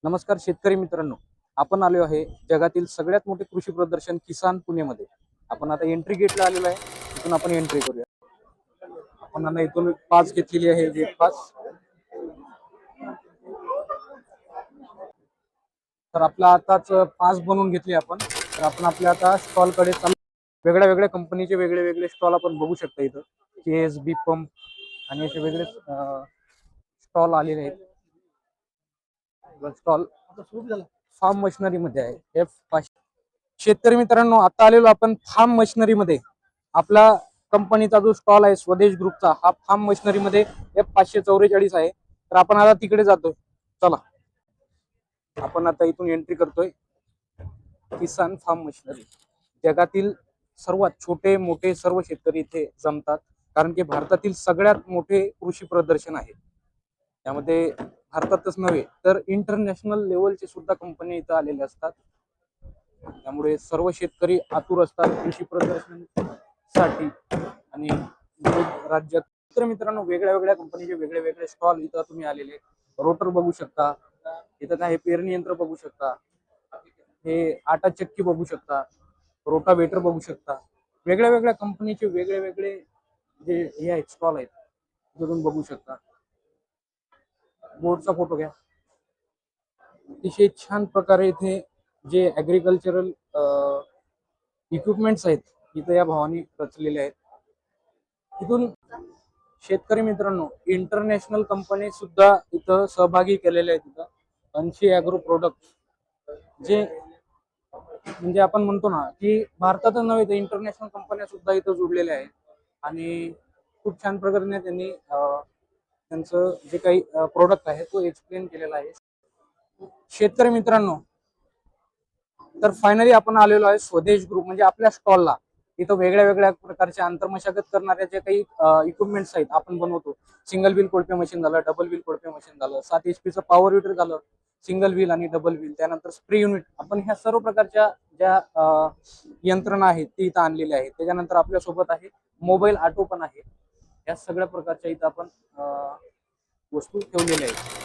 नमस्कार शेतकरी मित्रांनो, आपण आलो आहे जगातील सगळ्यात मोठे कृषी प्रदर्शन किसान पुणेमध्ये. आपण आता एंट्री गेटला आलेलो आहे. इथून आपण एंट्री करूया. आपण आता इथून पास घेतलेली आहे, गेट पास. तर आपला आताच पास बनवून घेतली आपण. तर आपण आपल्या आता स्टॉल कडे चालू. वेगळ्या वेगळ्या कंपनीचे वेगळे वेगळे स्टॉल आपण बघू शकता इथं. KSB पंप आणि असे वेगळे स्टॉल आलेले आहेत. स्टॉल फार्म मशिनरी मध्ये आहे F500. शेतकरी मित्रांनो, आता आलेलो आपण फार्म मशिनरी मध्ये. आपला कंपनीचा जो स्टॉल आहे स्वदेश ग्रुपचा, हा फार्म मशिनरी मध्ये F544 आहे. तर आपण आता तिकडे जातोय. चला, आपण आता इथून एंट्री करतोय. किसान फार्म मशिनरी. जगातील सर्वात छोटे मोठे सर्व शेतकरी इथे जमतात, कारण की भारतातील सगळ्यात मोठे कृषी प्रदर्शन आहे. त्यामध्ये भारतातच नव्हे तर इंटरनॅशनल लेवलचे सुद्धा कंपनी इथं आलेले असतात. त्यामुळे सर्व शेतकरी आतुर असतात कृषी प्रदर्शनासाठी. आणि राज्यात तर मित्रांनो, वेगळ्या वेगळ्या कंपनीचे वेगळे वेगळे स्टॉल इथं तुम्ही आलेले. रोटर बघू शकता, इथं काय पेरणी यंत्र बघू शकता, हे आटा चक्की बघू शकता, रोटावेटर बघू शकता. वेगळ्या वेगळ्या कंपनीचे वेगळे वेगळे जे हे आहेत स्टॉल आहेत, तिथून बघू शकता. बोर्डचा फोटो घ्या. अतिशय छान प्रकारे इथे जे ऍग्रिकल्चरल इक्विपमेंट्स आहेत इथं या भावानी रचलेले आहेत. इथून शेतकरी मित्रांनो, इंटरनॅशनल कंपनी सुद्धा इथं सहभागी केलेले आहेत. इथं अंशी ॲग्रो प्रोडक्ट, जे म्हणजे आपण म्हणतो ना की भारतातच नव्हे तर इंटरनॅशनल कंपन्या सुद्धा इथं जुडलेल्या आहेत. आणि खूप छान प्रकारे त्यांनी त्यांचं जे काही प्रोडक्ट आहे तो एक्सप्लेन केलेला आहे. शेतकरी मित्रांनो, तर फायनली आपण आलेलो आहे स्वदेश ग्रुप म्हणजे आपल्या स्टॉलला. इथं वेगळ्या वेगळ्या प्रकारच्या आंतरमशागत करणाऱ्या जे काही इक्विपमेंट्स आहेत आपण बनवतो. सिंगल व्हील कोळपे मशीन झालं, डबल व्हील कोळपे मशीन झालं, 7 HP पॉवर विटर झालं, सिंगल व्हील आणि डबल व्हील, त्यानंतर स्प्रे युनिट. आपण ह्या सर्व प्रकारच्या ज्या यंत्रणा आहेत ती इथं आणलेल्या आहेत. त्याच्यानंतर आपल्या सोबत आहे मोबाईल ऑटो पण आहे. या सगळ्या प्रकारच्या इथं आपण वस्तू ठेवलेल्या आहेत.